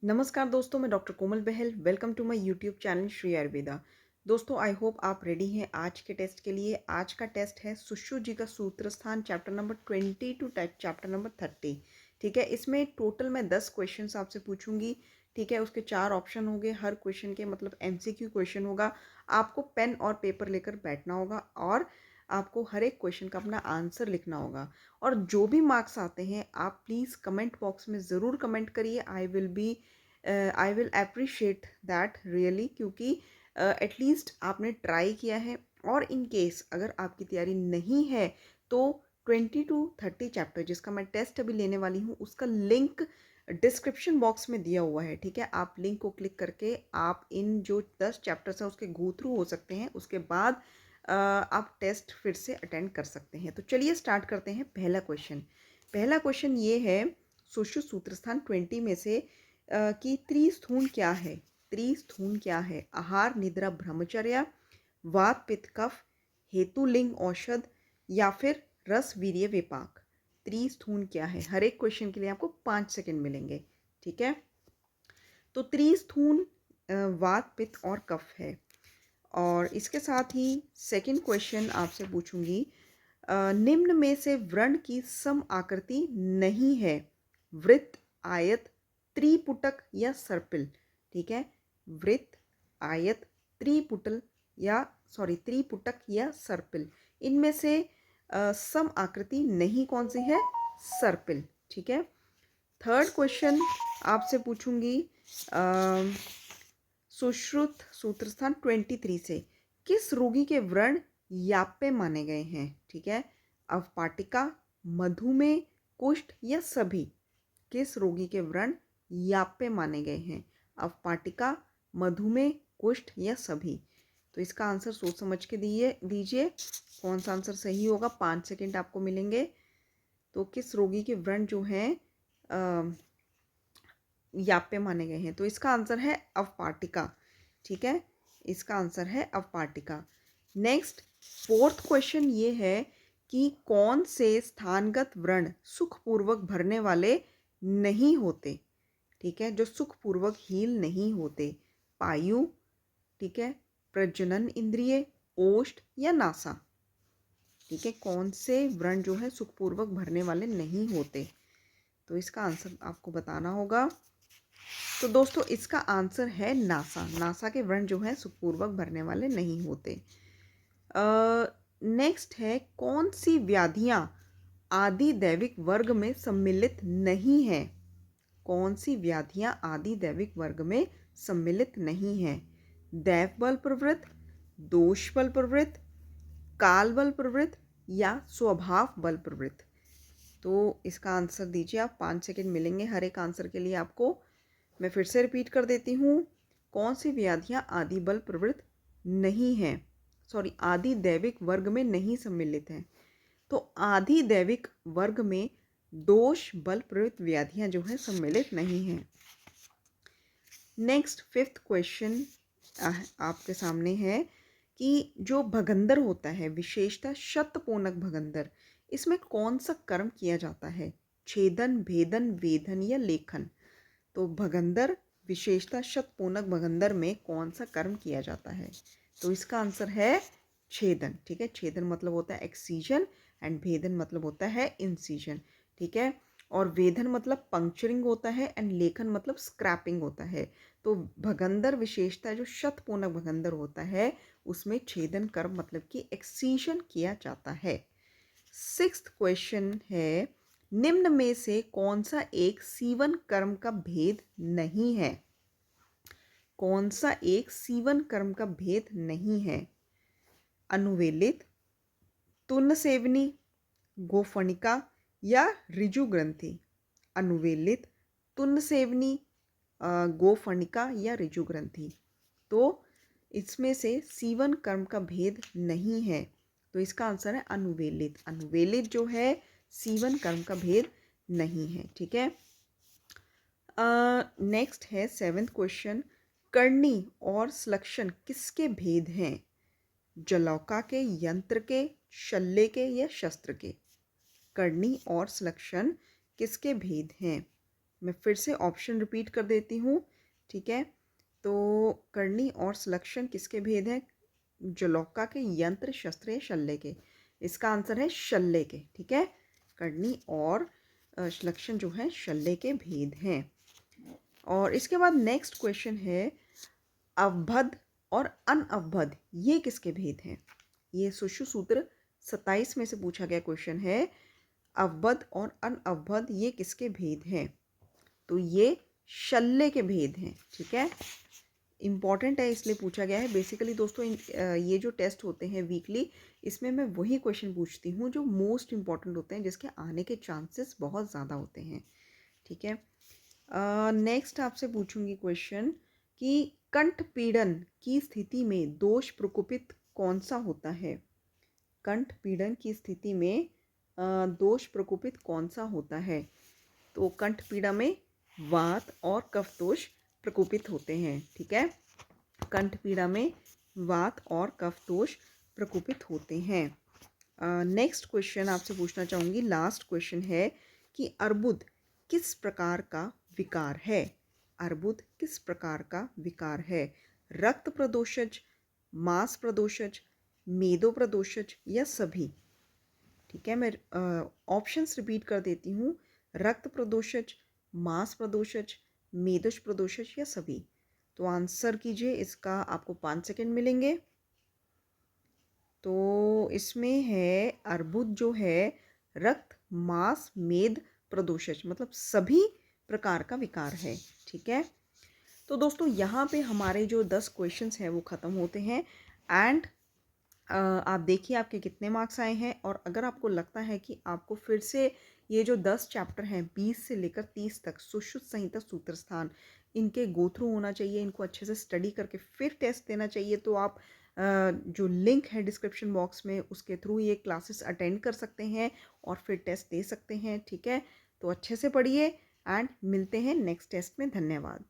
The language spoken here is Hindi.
नमस्कार दोस्तों, मैं doctor Komal Bahal. Welcome to my YouTube channel Shri Ayurveda. दोस्तों, आई होप आप रेडी हैं आज के टेस्ट के लिए। आज का टेस्ट है सुश्रु जी का सूत्र स्थान, chapter number 20 to chapter number 30। ठीक है, इसमें टोटल मैं 10 क्वेश्चंस आपसे पूछूंगी। ठीक है, उसके 4 ऑप्शन होंगे। हर क्वेश्चन के मतलब एमसीक्यू क्वेश्चन होगा। आपको पेन और पेपर लेकर बैठना होगा और आपको हर एक क्वेश्चन का अपना आंसर लिखना होगा। और जो भी मार्क्स आते हैं आप प्लीज़ कमेंट बॉक्स में ज़रूर कमेंट करिए। I will appreciate that really, क्योंकि एटलीस्ट आपने ट्राई किया है। और इन केस अगर आपकी तैयारी नहीं है तो 20 टू 30 चैप्टर जिसका मैं टेस्ट अभी लेने वाली हूँ उसका लिंक डिस्क्रिप्शन बॉक्स में दिया हुआ है। ठीक है, आप लिंक को क्लिक करके आप इन जो 10 चैप्टर्स हैं उसके गो थ्रू हो सकते हैं। उसके बाद आप टेस्ट फिर से अटेंड कर सकते हैं। तो चलिए स्टार्ट करते हैं। पहला क्वेश्चन ये है सुश्रुत सूत्रस्थान 20 में से कि त्रिस्थून क्या है। त्रिस्थून क्या है? आहार, निद्रा, ब्रह्मचर्या, वात, पित्त, कफ, हेतु, लिंग, औषध या फिर रस, वीर्य, विपाक। त्रिस्थून क्या है? हर एक क्वेश्चन के लिए आपको 5 सेकंड मिलेंगे। ठीक है, तो त्रिस्थून वात, पित्त और कफ है। और इसके साथ ही सेकंड क्वेश्चन आपसे पूछूंगी, निम्न में से व्रण की सम आकृति नहीं है। वृत्त, आयत, त्रिपुटक या सर्पिल। ठीक है, वृत्त, आयत, त्रिपुटल या त्रिपुटक या सर्पिल। इनमें से सम आकृति नहीं कौन सी है? सर्पिल। ठीक है, थर्ड क्वेश्चन आपसे पूछूंगी सुश्रुत सूत्रस्थान 23 से किस रोगी के व्रण याप्य माने गए हैं? ठीक है, अवपाटिका, मधुमेह, कुष्ठ या सभी। किस रोगी के व्रण याप्य माने गए हैं? अवपाटिका, मधुमेह, कुष्ठ या सभी। तो इसका आंसर सोच समझ के दीजिए कौन सा आंसर सही होगा। 5 सेकंड आपको मिलेंगे। तो किस रोगी के व्रण जो हैं याप्य माने गए हैं? तो इसका आंसर है अवपाटिका। ठीक है, इसका आंसर है अवपाटिका। नेक्स्ट फोर्थ क्वेश्चन ये है कि कौन से स्थानगत व्रण सुखपूर्वक भरने वाले नहीं होते। ठीक है, जो सुखपूर्वक हील नहीं होते। पायु, ठीक है, प्रजनन इंद्रिय, ओष्ठ या नासा। ठीक है, कौन से व्रण जो है सुखपूर्वक भरने वाले नहीं होते? तो इसका आंसर आपको बताना होगा। तो दोस्तों इसका आंसर है नासा। नासा के व्रण जो है सुखपूर्वक भरने वाले नहीं होते। नेक्स्ट है कौन सी व्याधियां आदि दैविक वर्ग में सम्मिलित नहीं है? कौन सी व्याधियां आदि दैविक वर्ग में सम्मिलित नहीं है? दैव बल प्रवृत्त, दोष बल प्रवृत्त, काल बल प्रवृत्त या स्वभाव बल प्रवृत्त। तो इसका आंसर दीजिए आप। 5 सेकंड मिलेंगे हर एक आंसर के लिए आपको। मैं फिर से रिपीट कर देती हूँ। कौन सी व्याधियाँ आदि बल प्रवृत्त नहीं हैं, आदि दैविक वर्ग में नहीं सम्मिलित हैं? तो आदि दैविक वर्ग में दोष बल प्रवृत्त व्याधियाँ जो हैं सम्मिलित नहीं हैं। नेक्स्ट फिफ्थ क्वेश्चन आपके सामने है कि जो भगंदर होता है, विशेषतः शतपोनक भगंदर, इसमें कौन सा कर्म किया जाता है? छेदन, भेदन, वेधन या लेखन। तो भगंदर, विशेषता शतपूनक भगंदर में कौन सा कर्म किया जाता है? तो इसका आंसर है छेदन। ठीक है, छेदन मतलब होता है एक्सीजन एंड भेदन मतलब होता है इंसीजन। ठीक है, और वेधन मतलब पंक्चरिंग होता है एंड लेखन मतलब स्क्रैपिंग होता है। तो भगंदर विशेषता जो शतपूनक भगंदर होता है उसमें छेदन कर्म मतलब कि एक्सीजन किया जाता है। सिक्स्थ क्वेश्चन है निम्न में से कौन सा एक सीवन कर्म का भेद नहीं है? कौन सा एक सीवन कर्म का भेद नहीं है? अनुवेलित, तुन्न सेवनी, गोफणिका या ऋजु ग्रंथि। अनुवेलित, तुन्न सेवनी, गोफणिका या ऋजु ग्रंथि। तो इसमें से सीवन कर्म का भेद नहीं है। तो इसका आंसर है अनुवेलित। अनुवेलित जो है सीवन कर्म का भेद नहीं है। ठीक है, नेक्स्ट है सेवेंथ क्वेश्चन, करनी और श्लक्षण किसके भेद हैं? जलौका के, यंत्र के, शल्य के या शस्त्र के। करनी और श्लक्षण किसके भेद हैं? मैं फिर से ऑप्शन रिपीट कर देती हूँ, ठीक है। तो करनी और सलेक्शन किसके भेद हैं? जलौका के, यंत्र, शस्त्र या शल्य के? इसका आंसर है शल्य के, ठीक है। करनी और सलेक्शन जो है शल्य के भेद हैं। और इसके बाद नेक्स्ट क्वेश्चन है, अवबद्ध और अनअवबद्ध ये किसके भेद हैं? ये सुश्रु सूत्र 27 में से पूछा गया क्वेश्चन है। अवबद्ध और अनअवबद्ध ये किसके भेद हैं? तो ये शल्य के भेद हैं, ठीक है। इम्पॉर्टेंट है इसलिए पूछा गया है। बेसिकली दोस्तों ये जो टेस्ट होते हैं वीकली, इसमें मैं वही क्वेश्चन पूछती हूँ जो मोस्ट इम्पॉर्टेंट होते हैं, जिसके आने के चांसेस बहुत ज़्यादा होते हैं, ठीक है। नेक्स्ट आपसे पूछूंगी क्वेश्चन कि कंठ पीड़न की स्थिति में दोष प्रकोपित कौन सा होता है? कंठ पीड़न की स्थिति में दोष प्रकोपित कौन सा होता है? तो कंठ पीड़ा में वात और कफ दोष प्रकोपित होते हैं, ठीक है। कंठ पीड़ा में वात और कफ दोष प्रकोपित होते हैं। नेक्स्ट क्वेश्चन आपसे पूछना चाहूँगी, लास्ट क्वेश्चन है कि अर्बुद किस प्रकार का विकार है? अर्बुद किस प्रकार का विकार है? रक्त प्रदोषज, मांस प्रदोषज, मेदो प्रदोषज या सभी? ठीक है, मैं ऑप्शंस रिपीट कर देती हूँ। रक्त प्रदोषज, मांस प्रदोषज, मेदोष प्रदोषज या सभी? तो आंसर कीजिए, इसका आपको 5 सेकंड मिलेंगे। तो इसमें है अर्बुद जो है रक्त, मांस, मेद, प्रदोषज, मतलब सभी प्रकार का विकार है, ठीक है। तो दोस्तों यहाँ पे हमारे जो 10 क्वेश्चंस हैं वो ख़त्म होते हैं। एंड आप देखिए आपके कितने मार्क्स आए हैं। और अगर आपको लगता है कि आपको फिर से ये जो 10 चैप्टर हैं 20 से लेकर 30 तक सुश्रुत संहिता सूत्रस्थान, इनके गो थ्रू होना चाहिए, इनको अच्छे से स्टडी करके फिर टेस्ट देना चाहिए, तो आप जो लिंक है डिस्क्रिप्शन बॉक्स में उसके थ्रू ये क्लासेस अटेंड कर सकते हैं और फिर टेस्ट दे सकते हैं, ठीक है। तो अच्छे से पढ़िए एंड मिलते हैं नेक्स्ट टेस्ट में। धन्यवाद।